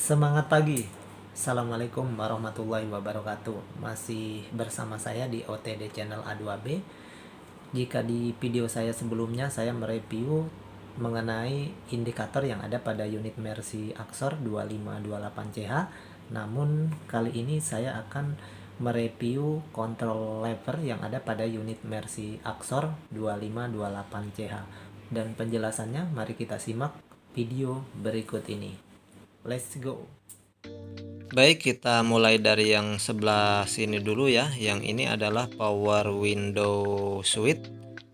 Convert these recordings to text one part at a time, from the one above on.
Semangat pagi. Assalamualaikum warahmatullahi wabarakatuh. Masih bersama saya di OTD Channel A2B. Jika di video saya sebelumnya saya mereview mengenai indikator yang ada pada unit Mercy Axor 2528CH. Namun kali ini saya akan mereview control lever yang ada pada unit Mercy Axor 2528CH. Dan penjelasannya mari kita simak video berikut ini. Let's go. Baik, kita mulai dari yang sebelah sini dulu ya. Yang ini adalah power window switch.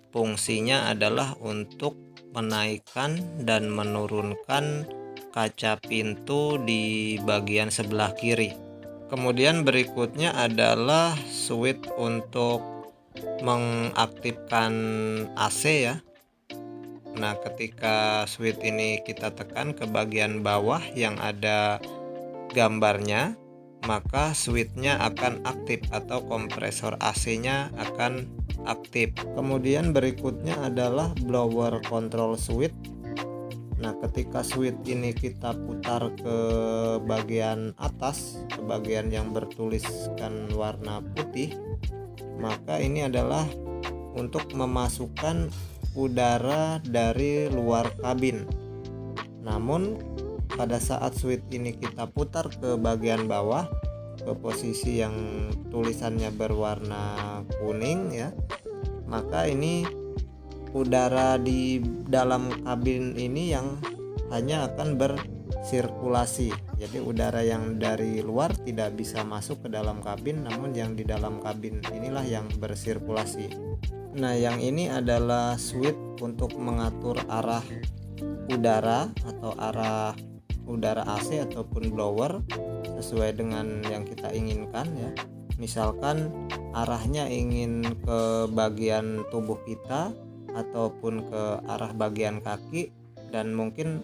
Fungsinya adalah untuk menaikkan dan menurunkan kaca pintu di bagian sebelah kiri. Kemudian berikutnya adalah switch untuk mengaktifkan AC ya. Nah, ketika switch ini kita tekan ke bagian bawah yang ada gambarnya, maka switchnya akan aktif atau kompresor AC-nya akan aktif. Kemudian berikutnya adalah blower control switch. Nah, ketika switch ini kita putar ke bagian atas, ke bagian yang bertuliskan warna putih, maka ini adalah untuk memasukkan udara dari luar kabin. Namun pada saat switch ini kita putar ke bagian bawah, ke posisi yang tulisannya berwarna kuning ya, maka ini udara di dalam kabin ini yang hanya akan bersirkulasi. Jadi udara yang dari luar tidak bisa masuk ke dalam kabin, namun yang di dalam kabin inilah yang bersirkulasi. Nah, yang ini adalah switch untuk mengatur arah udara atau arah udara AC ataupun blower sesuai dengan yang kita inginkan ya. Misalkan arahnya ingin ke bagian tubuh kita ataupun ke arah bagian kaki dan mungkin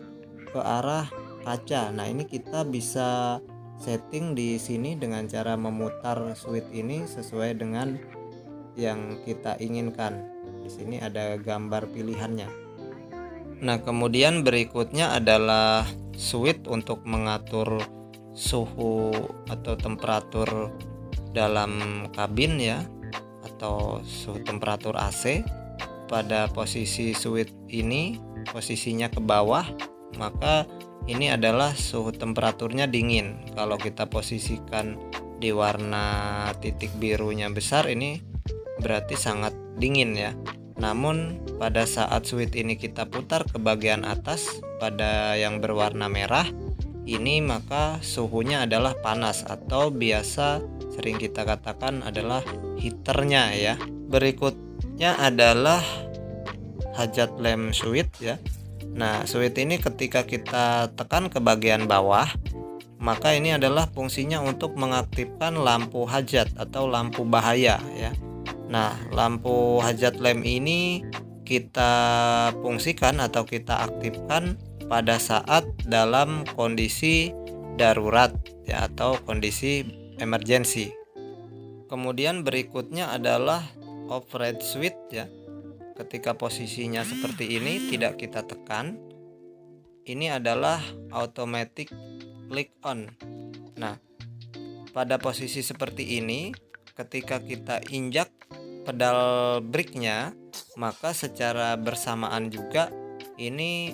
ke arah kaca. Nah, ini kita bisa setting di sini dengan cara memutar switch ini sesuai dengan yang kita inginkan. Di sini ada gambar pilihannya. Nah, kemudian berikutnya adalah switch untuk mengatur suhu atau temperatur dalam kabin ya, atau suhu temperatur AC. Pada posisi switch ini posisinya ke bawah, maka ini adalah suhu temperaturnya dingin. Kalau kita posisikan di warna titik birunya besar, ini berarti sangat dingin ya. Namun pada saat switch ini kita putar ke bagian atas pada yang berwarna merah ini, maka suhunya adalah panas atau biasa sering kita katakan adalah heaternya ya. Berikutnya adalah hazard lamp switch ya. Nah, switch ini ketika kita tekan ke bagian bawah, maka ini adalah fungsinya untuk mengaktifkan lampu hazard atau lampu bahaya ya. Nah, lampu hazard lamp ini kita fungsikan atau kita aktifkan pada saat dalam kondisi darurat ya, atau kondisi emergency. Kemudian berikutnya adalah override switch ya. Ketika posisinya seperti ini tidak kita tekan, ini adalah automatic click on. Nah, pada posisi seperti ini ketika kita injak pedal brake-nya, maka secara bersamaan juga ini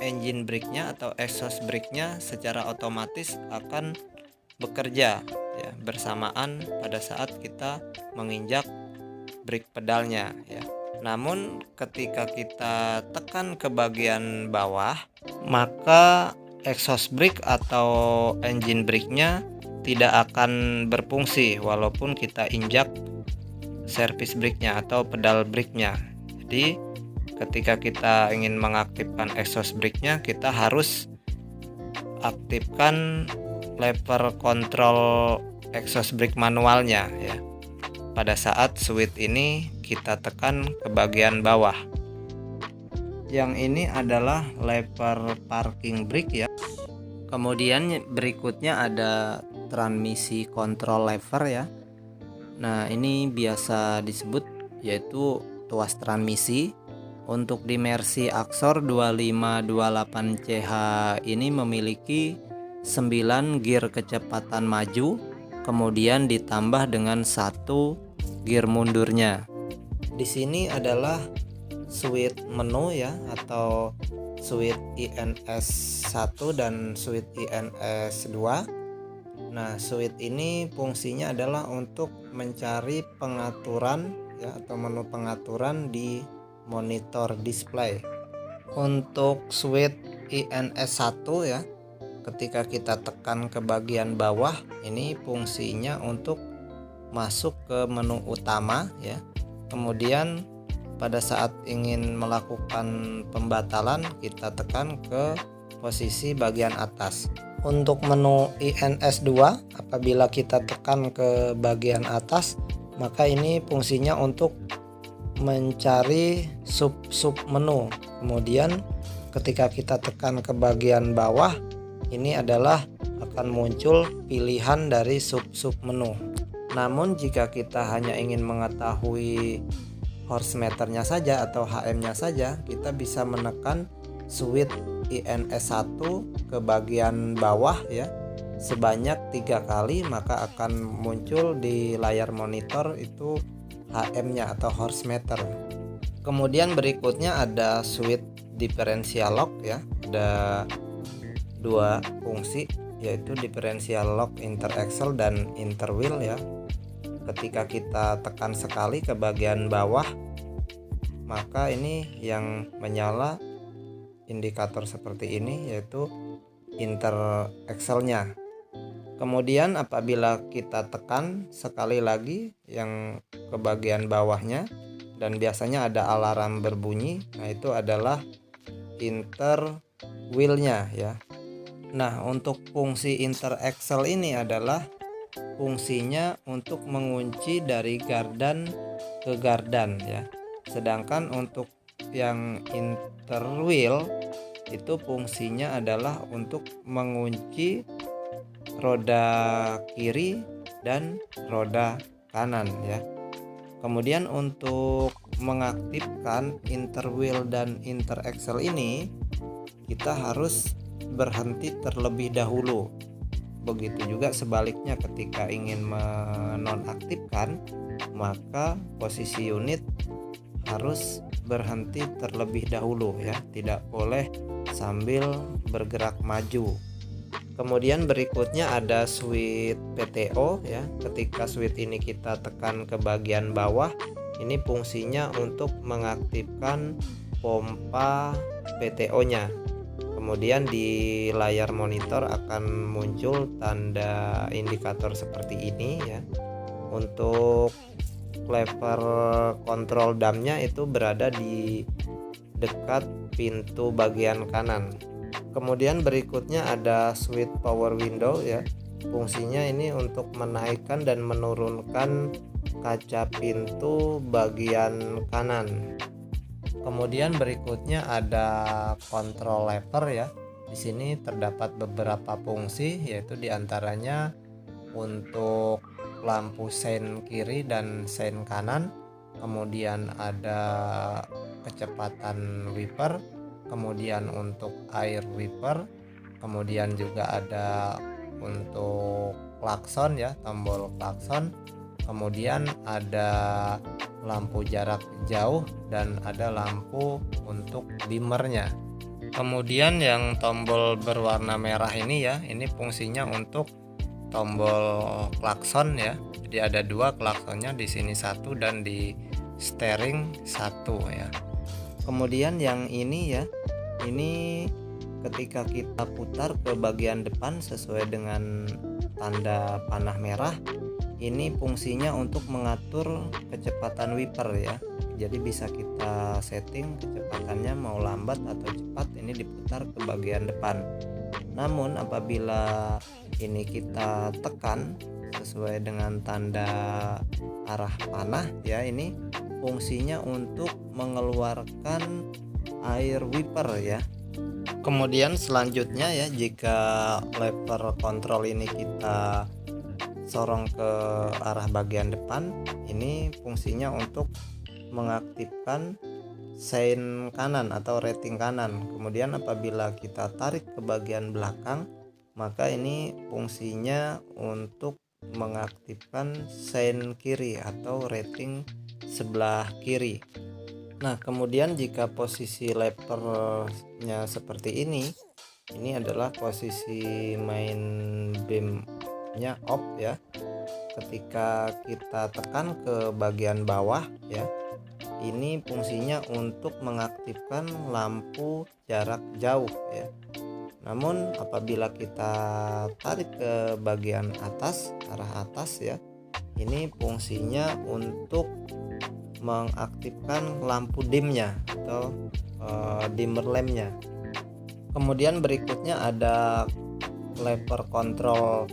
engine brake-nya atau exhaust brake-nya secara otomatis akan bekerja ya, bersamaan pada saat kita menginjak brake pedalnya ya. Namun ketika kita tekan ke bagian bawah, maka exhaust brake atau engine brake-nya tidak akan berfungsi walaupun kita injak service brake-nya atau pedal brake-nya. Jadi ketika kita ingin mengaktifkan exhaust brake-nya, kita harus aktifkan lever kontrol exhaust brake manualnya ya. Pada saat switch ini kita tekan ke bagian bawah. Yang ini adalah lever parking brake ya. Kemudian berikutnya ada transmisi control lever ya. Nah, ini biasa disebut yaitu tuas transmisi. Untuk di Mercy Axor 2528CH ini memiliki 9 gear kecepatan maju, kemudian ditambah dengan 1 gear mundurnya. Di sini adalah switch menu ya, atau switch INS1 dan switch INS2. Nah, switch ini fungsinya adalah untuk mencari pengaturan ya, atau menu pengaturan di monitor display. Untuk switch INS1 ya, ketika kita tekan ke bagian bawah, ini fungsinya untuk masuk ke menu utama ya. Kemudian pada saat ingin melakukan pembatalan, kita tekan ke posisi bagian atas. Untuk menu INS2, apabila kita tekan ke bagian atas, maka ini fungsinya untuk mencari sub menu. Kemudian ketika kita tekan ke bagian bawah, ini adalah akan muncul pilihan dari sub menu. Namun jika kita hanya ingin mengetahui horse meternya saja atau HM-nya saja, kita bisa menekan switch INS1 ke bagian bawah ya sebanyak 3 kali, maka akan muncul di layar monitor itu HM-nya atau horse meter. Kemudian berikutnya ada switch differential lock ya. Ada 2 fungsi, yaitu differential lock interaxle dan interwheel ya. Ketika kita tekan sekali ke bagian bawah, maka ini yang menyala indikator seperti ini, yaitu interaxle-nya. Kemudian apabila kita tekan sekali lagi yang ke bagian bawahnya, dan biasanya ada alarm berbunyi, nah itu adalah interwheel-nya ya. Nah, untuk fungsi interaxle ini adalah fungsinya untuk mengunci dari gardan ke gardan ya. Sedangkan untuk yang interwheel itu fungsinya adalah untuk mengunci roda kiri dan roda kanan ya. Kemudian untuk mengaktifkan interwheel dan interaxle ini, kita harus berhenti terlebih dahulu. Begitu juga sebaliknya, ketika ingin menonaktifkan, maka posisi unit harus berhenti terlebih dahulu ya, tidak boleh sambil bergerak maju. Kemudian berikutnya ada switch PTO ya. Ketika switch ini kita tekan ke bagian bawah, ini fungsinya untuk mengaktifkan pompa PTO-nya. Kemudian di layar monitor akan muncul tanda indikator seperti ini ya. Untuk lever kontrol damnya itu berada di dekat pintu bagian kanan. Kemudian berikutnya ada switch power window ya. Fungsinya ini untuk menaikkan dan menurunkan kaca pintu bagian kanan. Kemudian berikutnya ada control lever ya. Di sini terdapat beberapa fungsi, yaitu diantaranya untuk lampu sein kiri dan sein kanan. Kemudian ada kecepatan wiper, kemudian untuk air wiper, kemudian juga ada untuk klakson ya, tombol klakson, kemudian ada lampu jarak jauh dan ada lampu untuk dimmernya. Kemudian yang tombol berwarna merah ini ya, ini fungsinya untuk tombol klakson ya. Jadi ada 2 klaksonnya, di sini 1 dan di steering 1 ya. Kemudian yang ini ya, ini ketika kita putar ke bagian depan sesuai dengan tanda panah merah, ini fungsinya untuk mengatur kecepatan wiper ya. Jadi bisa kita setting kecepatannya mau lambat atau cepat, ini diputar ke bagian depan. Namun apabila ini kita tekan sesuai dengan tanda arah panah ya, ini fungsinya untuk mengeluarkan air wiper ya. Kemudian selanjutnya ya, jika lever kontrol ini kita sorong ke arah bagian depan, ini fungsinya untuk mengaktifkan sein kanan atau rating kanan. Kemudian apabila kita tarik ke bagian belakang, maka ini fungsinya untuk mengaktifkan sein kiri atau rating sebelah kiri. Nah, kemudian jika posisi levernya seperti ini adalah posisi main beamnya off ya. Ketika kita tekan ke bagian bawah ya, ini fungsinya untuk mengaktifkan lampu jarak jauh ya. Namun apabila kita tarik ke bagian atas, arah atas ya, ini fungsinya untuk mengaktifkan lampu dimnya atau dimmer lampnya. Kemudian berikutnya ada lever control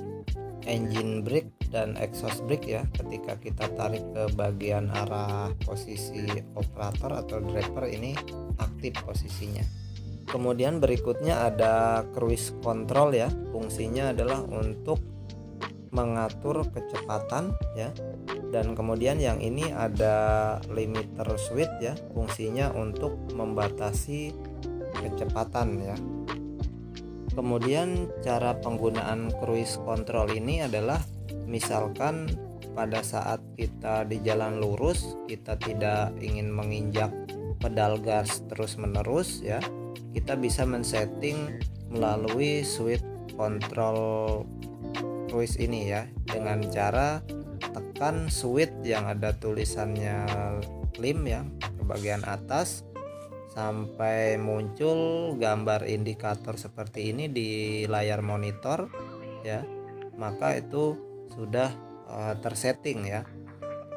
engine brake dan exhaust brake ya. Ketika kita tarik ke bagian arah posisi operator atau driver, ini aktif posisinya. Kemudian berikutnya ada cruise control ya. Fungsinya adalah untuk mengatur kecepatan ya. Dan kemudian yang ini ada limiter switch ya, fungsinya untuk membatasi kecepatan ya. Kemudian cara penggunaan cruise control ini adalah misalkan pada saat kita di jalan lurus, kita tidak ingin menginjak pedal gas terus menerus ya, kita bisa men-setting melalui switch control cruise ini ya, dengan cara tekan switch yang ada tulisannya lim ya ke bagian atas sampai muncul gambar indikator seperti ini di layar monitor ya, maka itu sudah tersetting ya.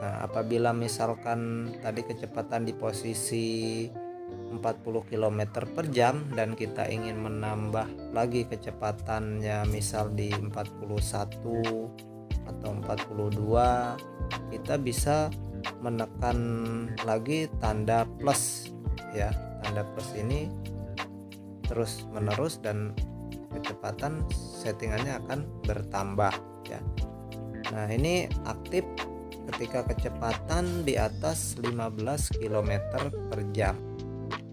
Nah, apabila misalkan tadi kecepatan di posisi 40 km per jam dan kita ingin menambah lagi kecepatannya misal di 41 atau 42, kita bisa menekan lagi tanda plus ya. Tanda plus ini terus menerus dan kecepatan settingannya akan bertambah ya. Nah, ini aktif ketika kecepatan di atas 15 km per jam.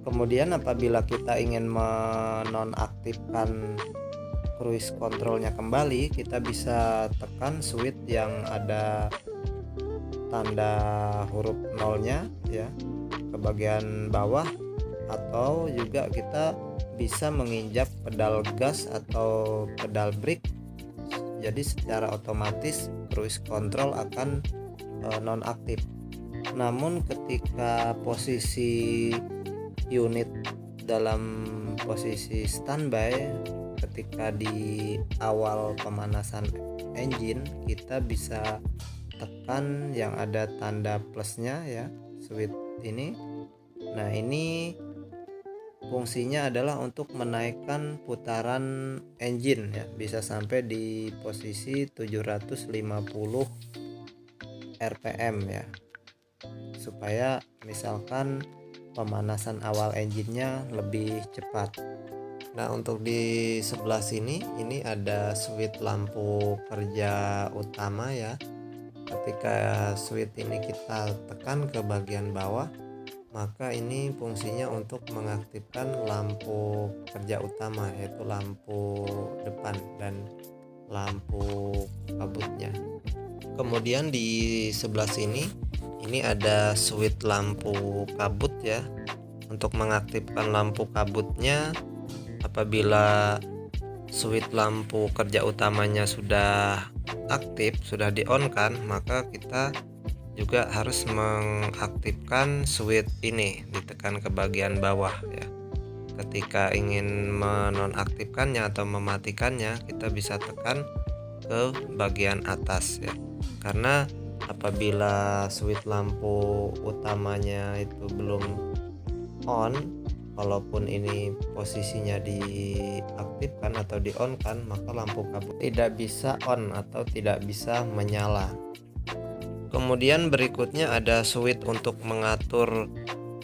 Kemudian apabila kita ingin menonaktifkan cruise controlnya kembali, kita bisa tekan switch yang ada tanda huruf nolnya ya ke bagian bawah, atau juga kita bisa menginjak pedal gas atau pedal brake. Jadi secara otomatis cruise control akan nonaktif. Namun ketika posisi unit dalam posisi standby, ketika di awal pemanasan engine, kita bisa tekan yang ada tanda plusnya ya, switch ini. Nah, ini fungsinya adalah untuk menaikkan putaran engine ya, bisa sampai di posisi 750 rpm ya, supaya misalkan pemanasan awal engine-nya lebih cepat. Nah, untuk di sebelah sini ini ada switch lampu kerja utama ya. Ketika switch ini kita tekan ke bagian bawah, maka ini fungsinya untuk mengaktifkan lampu kerja utama, yaitu lampu depan dan lampu kabutnya. Kemudian di sebelah sini ini ada switch lampu kabut ya. Untuk mengaktifkan lampu kabutnya, apabila switch lampu kerja utamanya sudah aktif, sudah di-on-kan, maka kita juga harus mengaktifkan switch ini, ditekan ke bagian bawah ya. Ketika ingin menonaktifkannya atau mematikannya, kita bisa tekan ke bagian atas ya. Karena apabila switch lampu utamanya itu belum on, walaupun ini posisinya diaktifkan atau di-on-kan, maka lampu kabut tidak bisa on atau tidak bisa menyala. Kemudian berikutnya ada switch untuk mengatur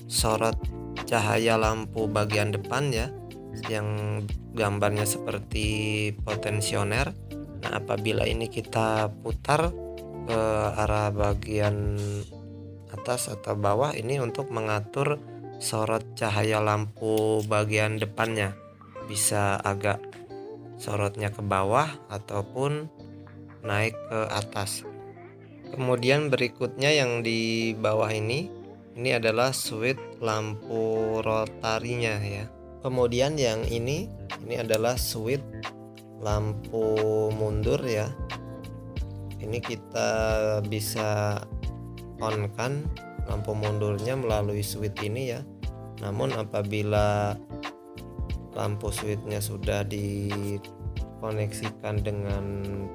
sorot cahaya lampu bagian depan ya, yang gambarnya seperti potensioner. Nah, apabila ini kita putar ke arah bagian atas atau bawah, ini untuk mengatur sorot cahaya lampu bagian depannya, bisa agak sorotnya ke bawah ataupun naik ke atas. Kemudian berikutnya yang di bawah ini adalah switch lampu rotarinya ya. Kemudian yang ini adalah switch lampu mundur ya. Ini kita bisa on kan lampu mundurnya melalui switch ini ya. Namun apabila lampu switchnya sudah dikoneksikan dengan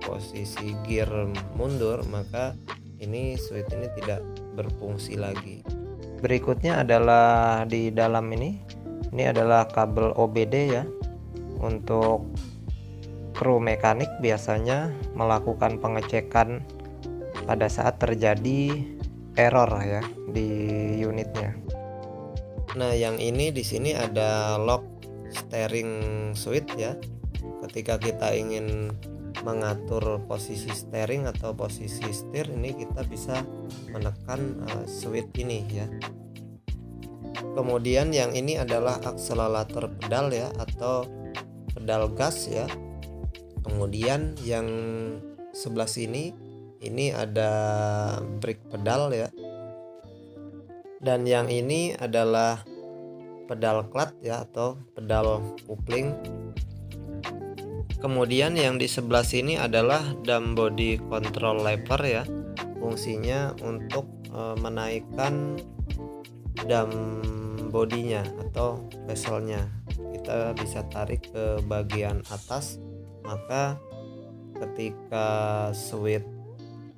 posisi gear mundur, maka ini switch ini tidak berfungsi lagi. Berikutnya adalah di dalam ini adalah kabel OBD ya. Untuk kru mekanik biasanya melakukan pengecekan pada saat terjadi error ya di unitnya. Nah, yang ini di sini ada lock steering switch ya. Ketika kita ingin mengatur posisi steering atau posisi setir, ini kita bisa menekan switch ini ya. Kemudian yang ini adalah akselerator pedal ya, atau pedal gas ya. Kemudian yang sebelah sini ini ada brake pedal ya. Dan yang ini adalah pedal clutch ya, atau pedal coupling. Kemudian yang di sebelah sini adalah dam body control lever ya. Fungsinya untuk menaikkan dam bodinya atau bezelnya. Kita bisa tarik ke bagian atas, maka ketika switch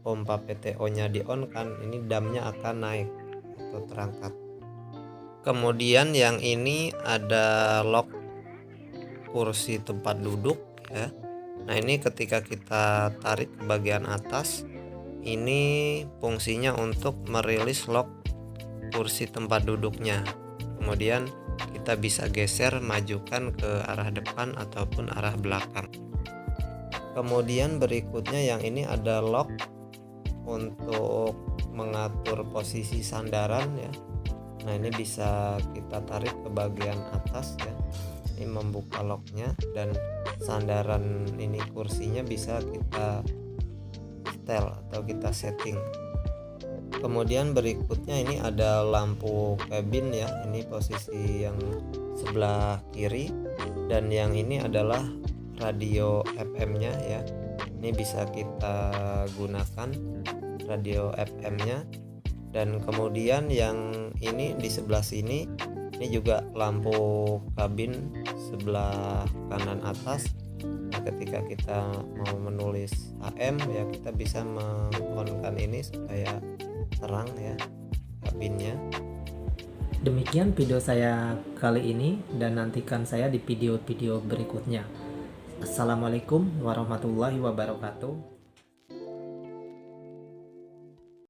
pompa PTO nya di on kan, ini damnya akan naik atau terangkat. Kemudian yang ini ada lock kursi tempat duduk ya. Nah, ini ketika kita tarik ke bagian atas, ini fungsinya untuk merilis lock kursi tempat duduknya. Kemudian kita bisa geser, majukan ke arah depan ataupun arah belakang. Kemudian berikutnya yang ini ada lock untuk mengatur posisi sandaran ya. Nah, ini bisa kita tarik ke bagian atas ya. Ini membuka locknya, dan sandaran ini kursinya bisa kita setel atau kita setting. Kemudian berikutnya ini ada lampu kabin ya. Ini posisi yang sebelah kiri, dan yang ini adalah radio FM-nya ya. Ini bisa kita gunakan radio FM-nya. Dan kemudian yang ini di sebelah sini, ini juga lampu kabin sebelah kanan atas. Nah, ketika kita mau menulis AM ya, kita bisa men-on-kan ini supaya terang ya kabinnya. Demikian video saya kali ini, dan nantikan saya di video-video berikutnya. Assalamualaikum warahmatullahi wabarakatuh.